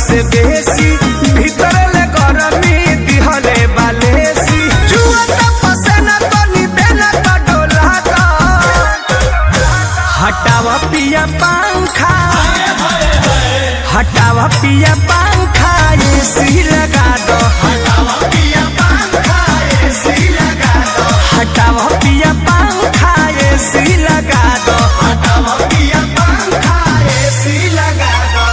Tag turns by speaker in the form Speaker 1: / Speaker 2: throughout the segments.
Speaker 1: से बेसी भीतर ले गरमी दिहले बालेसी जुआ पसेना तो निदेना का डोला का हटावा पिया पंखा हटावा पिया पंखा एसी लगा दो हटावा पिया पंखा एसी लगा दो हटावा पिया पंखा एसी लगा दो हटावा पिया पंखा एसी लगा दो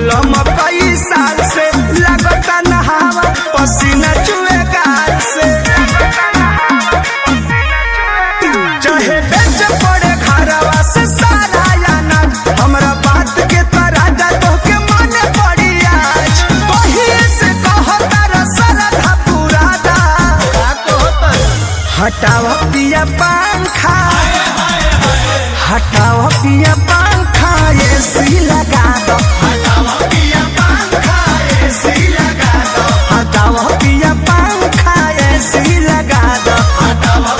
Speaker 1: साल से लगता नहावा पसीना चुए गाल से चाहे बेच पड़े घरवा से सारा याना हमरा बात के तराजा तो के माने पड़ी आज कहिए से कहता रसलधा पुरादा हटावा पिया पंखा हटावा पिया पंखा एसी लगा दो हटावा पिया पंखा एसी लगा दो हटावा पिया पंखा एसी लगा दो हटावा